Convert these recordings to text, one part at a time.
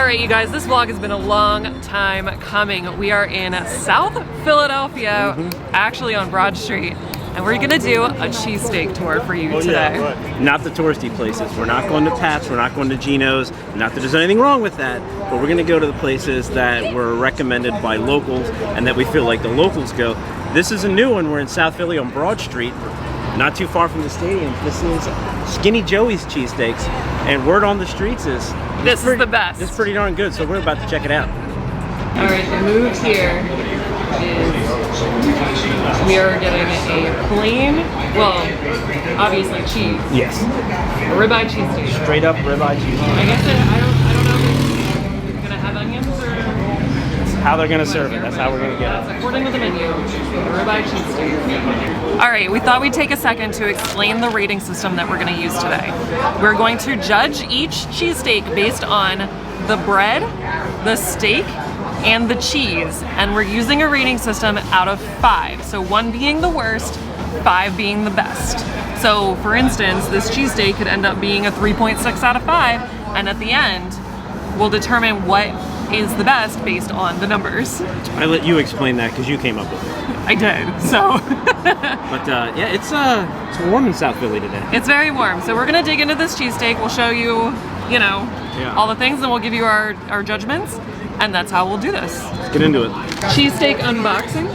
Alright you guys, this vlog has been a long time coming. We are in South Philadelphia, actually on Broad Street, and we're gonna do a cheesesteak tour for you today. Yeah, not the touristy places. We're not going to Pat's, we're not going to Geno's. Not that there's anything wrong with that, but we're gonna go to the places that were recommended by locals and that we feel like the locals go. This is a new one. We're in South Philly on Broad Street, not too far from the stadium. This is Skinny Joey's Cheesesteaks, and word on the streets is this is the best. It's pretty darn good, so we're about to check it out. Alright, the move here is we are getting a plain, well, obviously cheese. Yes. A ribeye cheesesteak. Straight up ribeye cheesesteak. I guess I don't know if it's gonna have onions or how they're gonna serve it. That's how we're gonna get it. According to the menu, ribeye cheesesteak. All right, we thought we'd take a second to explain the rating system that we're gonna use today. We're going to judge each cheesesteak based on the bread, the steak, and the cheese. And we're using a rating system out of 5. So 1 being the worst, 5 being the best. So for instance, this cheesesteak could end up being a 3.6 out of 5, and at the end, we'll determine what is the best based on the numbers. I let you explain that because you came up with it. I did, so. But yeah, it's warm in South Philly today. It's very warm, so we're gonna dig into this cheesesteak. We'll show you, you know, all the things, and we'll give you our judgments, and that's how we'll do this. Let's get into it. Cheesesteak unboxing.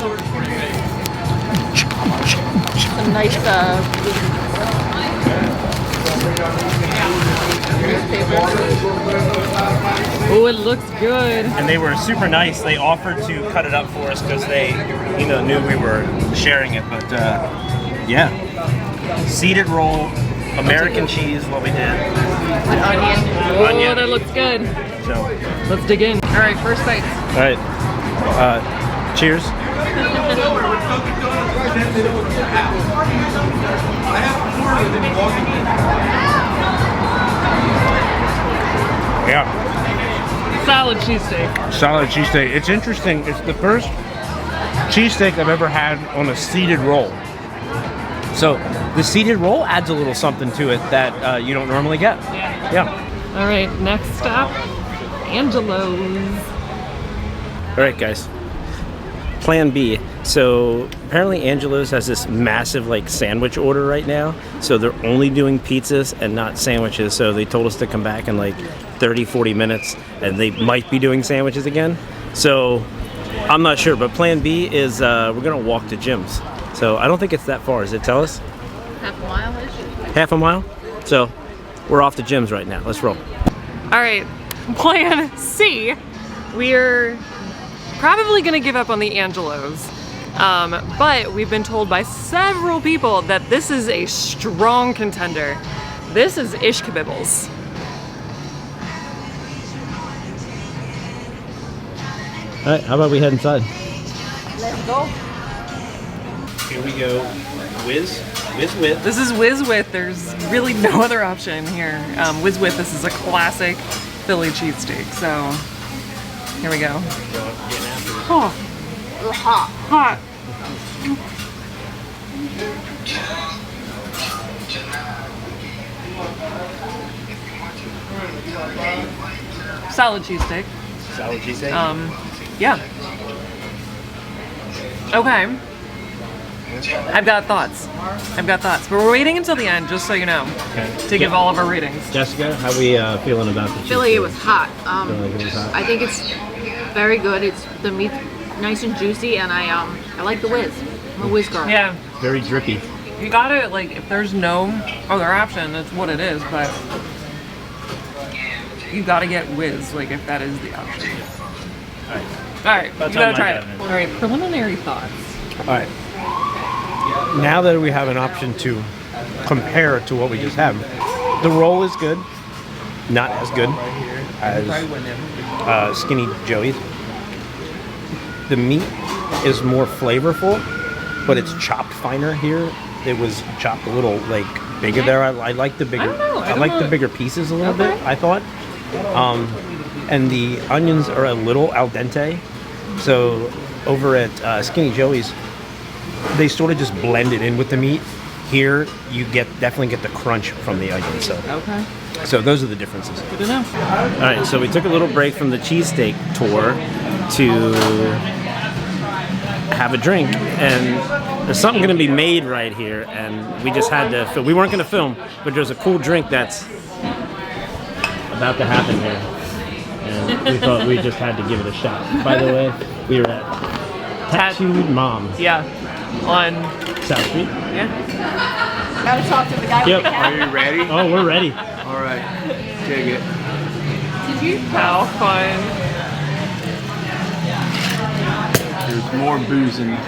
Some nice oh, it looks good. And they were super nice. They offered to cut it up for us because they, you know, knew we were sharing it. But yeah, seeded roll, American cheese, what we did. With onion. Oh, that looks good. So let's dig in. All right, first bites. All right. Cheers. Yeah. Solid cheesesteak. Solid cheesesteak. It's interesting. It's the first cheesesteak I've ever had on a seeded roll. So the seeded roll adds a little something to it that you don't normally get. Yeah. All right, next stop, Angelo's. All right, guys. Plan B. So apparently Angelo's has this massive like sandwich order right now. So they're only doing pizzas and not sandwiches. So they told us to come back in like 30, 40 minutes and they might be doing sandwiches again. So I'm not sure, but plan B is we're gonna walk to Jim's. So I don't think it's that far. Does it tell us? Half a mile-ish. Half a mile? So we're off to Jim's right now. Let's roll. All right, plan C. We're probably gonna give up on the Angelo's, but we've been told by several people that this is a strong contender. This is Ishkabibble's. All right, how about we head inside? Let's go. Here we go. Whiz with. This is Whiz with. There's really no other option here. Whiz with. This is a classic Philly cheesesteak. So here we go. Oh, hot. Solid cheesesteak. Solid cheesesteak? Yeah. Okay. I've got thoughts. But we're waiting until the end, just so you know, to give all of our ratings. Jessica, how we feeling about the cheesesteak? Philly, it was hot. It was hot? I think it's very good. It's the meat nice and juicy, and I like the whiz. I'm a whiz girl. Yeah. Very drippy. You gotta, like, if there's no other option, that's what it is, but you gotta get whiz, like, if that is the option. Alright, you gotta try it. Alright, preliminary thoughts. Alright. Now that we have an option to compare it to what we just had, the roll is good. Not as good as Skinny Joey's. The meat is more flavorful, but it's chopped finer here. It was chopped a little like bigger there. I like the bigger. I like the bigger pieces a little bit. I thought, and the onions are a little al dente. So over at Skinny Joey's, they sort of just blend it in with the meat. Here, you definitely get the crunch from the onion. Okay. So those are the differences. Good to know. All right, so we took a little break from the cheesesteak tour to have a drink, and there's something going to be made right here, and we just had to film. We weren't going to film, but there's a cool drink that's about to happen here, and we thought we just had to give it a shot. By the way, we were at Tattooed Moms. Yeah. On South Street. Yeah. Gotta talk to the guy Yep. with the cat. Are you ready? Oh, we're ready. All right. Take it. Did you? How fun. There's more booze in it.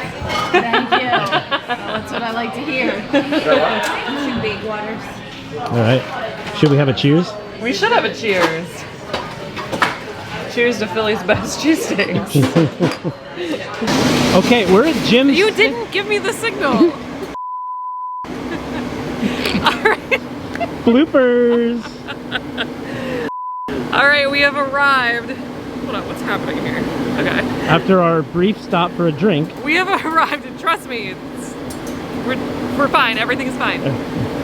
Thank you. That's what I like to hear. 2 big waters. All right. Should we have a cheers? We should have a cheers. Cheers to Philly's best cheesesteaks. Okay, we're at Jim's. You didn't give me the signal. Bloopers. All right, we have arrived. Hold on, what's happening here? Okay. After our brief stop for a drink. We have arrived, and trust me, we're fine. Everything's fine.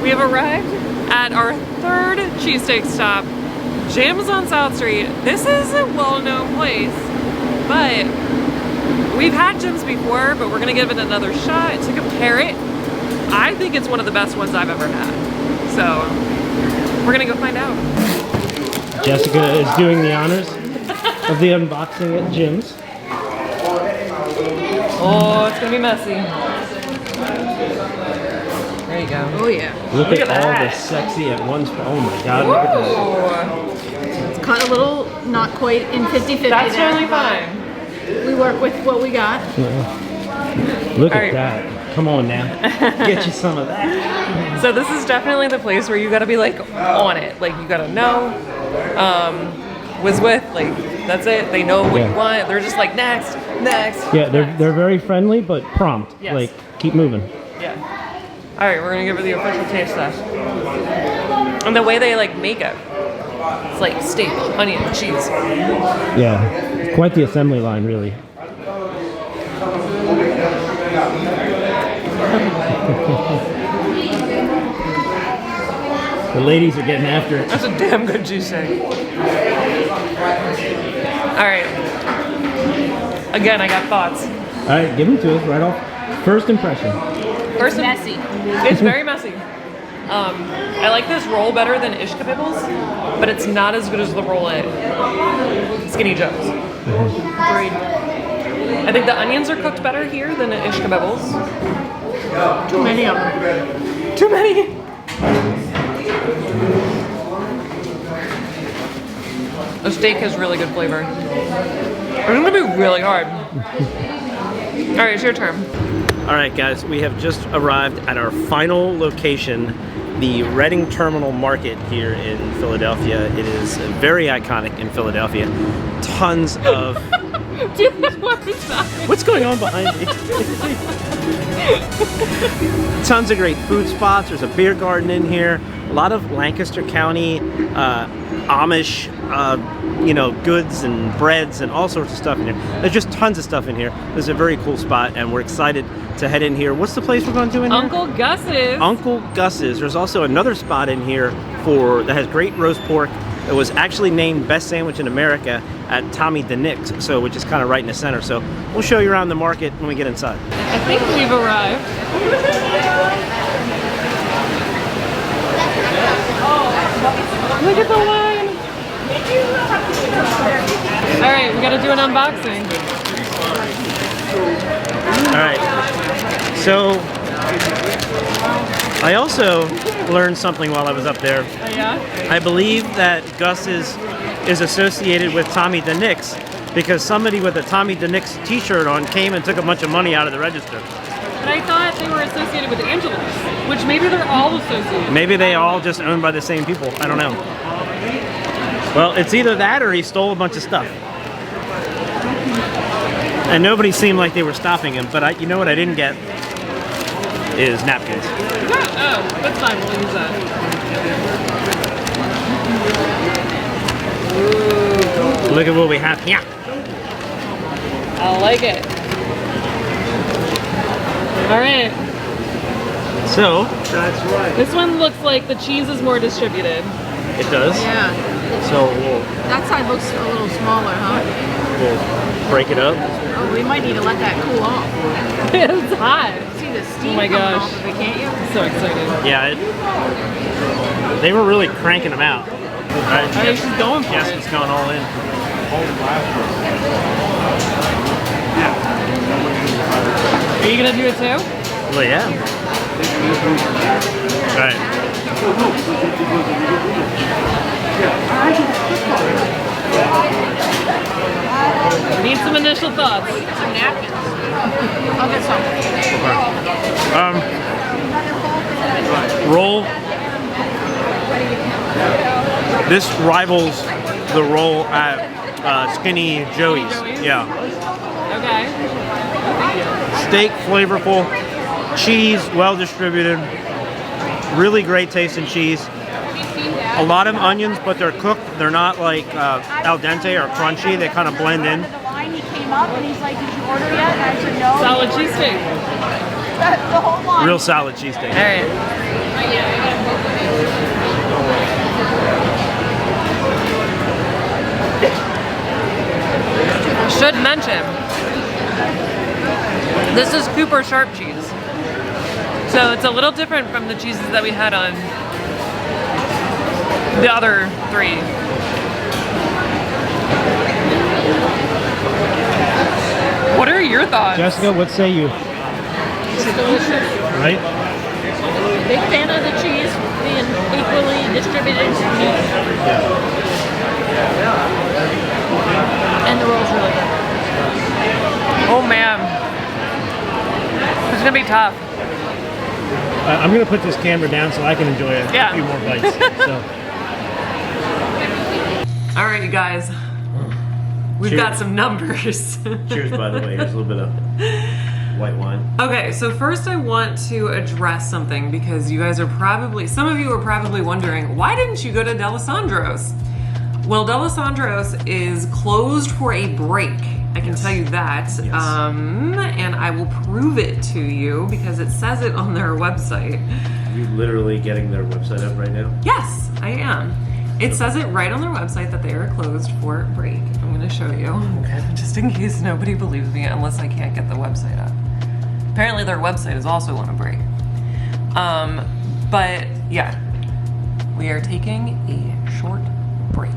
We have arrived at our 3rd cheesesteak stop. Jim's on South Street. This is a well-known place, but we've had Jim's before, but we're gonna give it another shot to compare it. I think it's one of the best ones I've ever had. So we're gonna go find out. Jessica is doing the honors of the unboxing at Jim's. Oh, it's gonna be messy. There you go. Oh yeah. Look Look at at all that. the sexy at once. Oh my God, look at this. Ooh, It's cut a little, not quite in 50-50 that's there, totally but fine. We work with what we got. Look All at right. that. Come on now. Get you some of that. So this is definitely the place where you gotta be like on it. Like you gotta know. Was with, like, that's it. They know what Yeah. you want. They're just like, next, next. Yeah, next. they're very friendly but prompt. Yes. Like, keep moving. Yeah. All right, we're gonna give it the official taste test. And the way they like make it, it's like steak, onion, cheese. Yeah, it's quite the assembly line, really. The ladies are getting after it. That's a damn good cheesesteak. All right. Again, I got thoughts. All right, give them to us right off. First impression. First, Messy. it's very messy. I like this roll better than Ishkabibble's, but it's not as good as the roll at Skinny Joe's. Agreed. I think the onions are cooked better here than at Ishkabibble's. Too many of them. Too many. The steak has really good flavor. It's gonna be really hard. All right, it's your turn. All right, guys, we have just arrived at our final location, the Reading Terminal Market here in Philadelphia. It is very iconic in Philadelphia. Tons of... Do this one more time. What's going on behind me? Tons of great food spots. There's a beer garden in here. A lot of Lancaster County Amish, goods and breads and all sorts of stuff in here. There's just tons of stuff in here. This is a very cool spot, and we're excited to head in here. What's the place we're going to in here? Uncle Gus's. Uncle Gus's. There's also another spot in here that has great roast pork. It was actually named Best Sandwich in America at Tommy the Nick's, which is kind of right in the center. So we'll show you around the market when we get inside. I think we've arrived. Look at the line. All right, we got to do an unboxing. All right. So I also learned something while I was up there. Oh, yeah? I believe that Gus's is associated with Tommy the Nick's because somebody with a Tommy the Nick's t-shirt on came and took a bunch of money out of the register. But I thought they were associated with Angelo's, which maybe they're all associated. Maybe they all just owned by the same people. I don't know. Well, it's either that or he stole a bunch of stuff. And nobody seemed like they were stopping him, but you know what I didn't get is napkins. Oh, that's fine, we'll use that. Ooh. Look at what we have here. I like it. All right. So That's right. This one looks like the cheese is more distributed. it does. Yeah. So That side looks a little smaller, huh? we'll break it up. Oh, we might need to let that cool off. It's hot. See the steam Oh my coming gosh. off of it, can't you? So excited. Yeah, they were really cranking them out. All right, I think she's going for yes, it. it's going all in. Are you gonna do it too? Well, yeah. All right. Need some initial thoughts. Some napkins. I'll get some. Roll. This rivals the roll at Skinny Joey's. Yeah. Okay. Steak, flavorful. Cheese, well distributed. Really great tasting cheese. A lot of onions, but they're cooked. They're not like al dente or crunchy. They kind of blend in. The line, he came up and he's like, "Did you order yet?" And I said, "No." Solid cheesesteak. The whole line. Real solid cheesesteak. All right. Should mention, this is Cooper sharp cheese. So it's a little different from the cheeses that we had on the other three. What are your thoughts? Jessica, what say you? It's delicious. Right? Big fan of the cheese being equally distributed to meat. And the roll's really good. Oh man, it's gonna be tough. I'm gonna put this camera down so I can enjoy a Yeah. few more bites. So. All right, you guys, we've Cheers. got some numbers. Cheers, by the way. Here's a little bit of white wine. Okay, so first I want to address something because you guys are probably, some of you are probably wondering, why didn't you go to Dalessandro's? Well, Dalessandro's is closed for a break. I can tell you that. Yes. And I will prove it to you because it says it on their website. Are you literally getting their website up right now? Yes, I am. It says it right on their website that they are closed for break. I'm going to show you, okay, just in case nobody believes me, unless I can't get the website up. Apparently their website is also on a break. But yeah, we are taking a short break.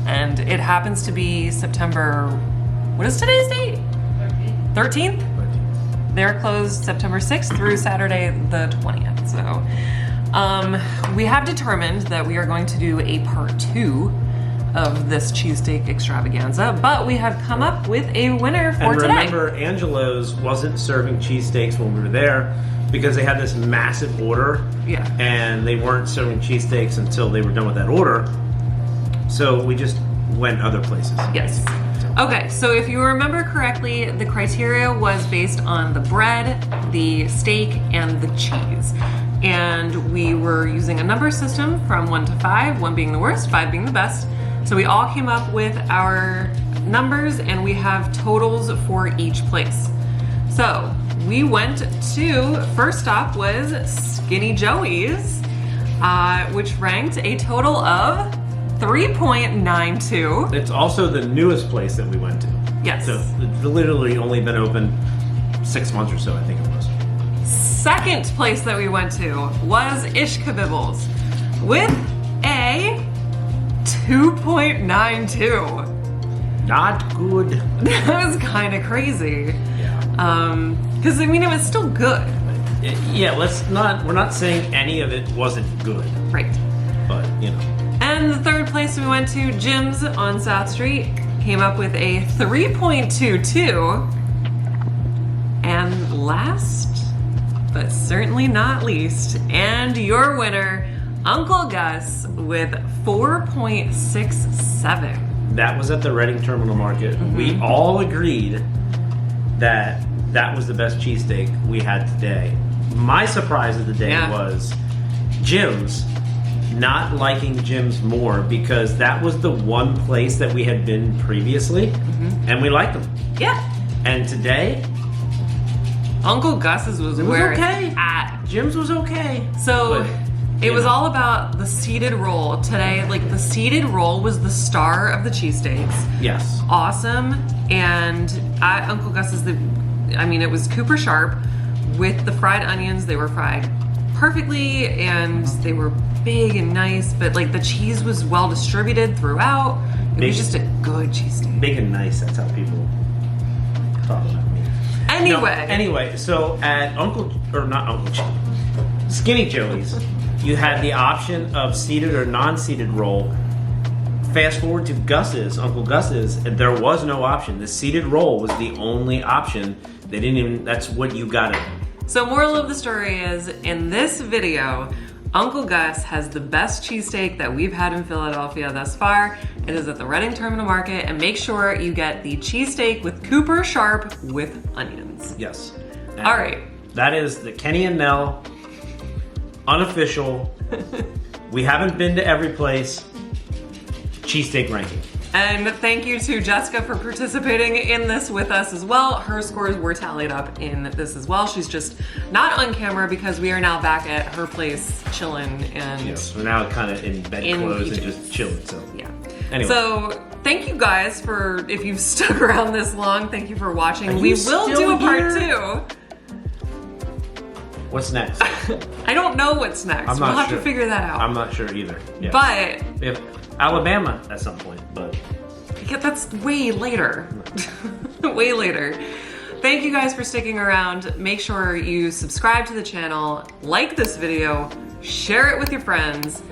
And it happens to be September, what is today's date? 13th? They're closed September 6th through Saturday the 20th. So we have determined that we are going to do a part 2 of this cheesesteak extravaganza, but we have come up with a winner for And today. remember, Angelo's wasn't serving cheesesteaks when we were there because they had this massive order. Yeah. And they weren't serving cheesesteaks until they were done with that order. So we just went other places. Yes. Okay, so if you remember correctly, the criteria was based on the bread, the steak, and the cheese. And we were using a number system from 1 to 5, 1 being the worst, 5 being the best. So we all came up with our numbers and we have totals for each place. So we went to, first stop was Skinny Joey's, which ranked a total of 3.92. It's also the newest place that we went to. Yes. So it's literally only been open 6 months or so, I think it was. Second place that we went to was Ishkabibble's with a 2.92. Not good. That was kind of crazy. Yeah. Because I mean, it was still good. Yeah, we're not saying any of it wasn't good, Right. but you know. And the third place we went to, Jim's on South Street, came up with a 3.22. And last, but certainly not least, and your winner, Uncle Gus, with 4.67. That was at the Reading Terminal Market. We all agreed that that was the best cheesesteak we had today. My surprise of the day was Jim's. Not liking Jim's more because that was the one place that we had been previously and we liked them. Yeah. And today, Uncle Gus's was It was where okay. it's at. Jim's was okay. So But, it you was know. all about the seeded roll today. Like the seeded roll was the star of the cheesesteaks. Yes. Awesome. And at Uncle Gus's, it was Cooper Sharp with the fried onions. They were fried perfectly and they were big and nice, but like the cheese was well distributed throughout. It was just a good cheesesteak. Big and nice. That's how people talk about me. Anyway. So at Skinny Joey's, you had the option of seeded or non-seeded roll. Fast forward to Gus's, Uncle Gus's, and there was no option. The seeded roll was the only option. They didn't even, that's what you got it. So moral of the story is, in this video, Uncle Gus has the best cheesesteak that we've had in Philadelphia thus far. It is at the Reading Terminal Market, and make sure you get the cheesesteak with Cooper Sharp with onions. Yes. And All right. That is the Kenny and Nell unofficial. We haven't been to every place. Cheesesteak ranking. And thank you to Jessica for participating in this with us as well. Her scores were tallied up in this as well. She's just not on camera because we are now back at her place chilling and Yes, we're now kind of in bed clothes and just chilling. So yeah. Anyway. So thank you guys for, if you've stuck around this long, thank you for watching. Are We you will still do a part here? 2. What's next? I don't know what's next. I'm not We'll have sure. to figure that out. I'm not sure either. Yes. But if Alabama at some point, but yeah, that's way later. Way later. Thank you guys for sticking around. Make sure you subscribe to the channel, like this video, share it with your friends,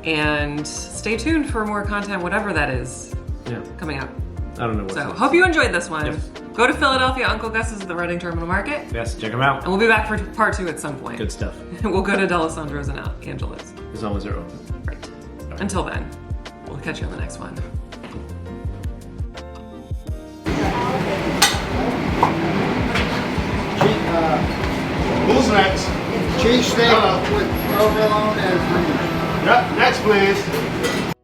and stay tuned for more content, whatever that is, yeah, coming up. I don't know what's So next. hope you enjoyed this one. Yes. Go to Philadelphia, Uncle Gus's at the Reading Terminal Market, Yes, check them out. and we'll be back for part 2 at some point. Good stuff. We'll go to Dalessandro's and Angelo's. As long as they're open. Right. Until then, we'll catch you on the next one. Who's next? Cheesesteak with provolone and onions. Yep, next please.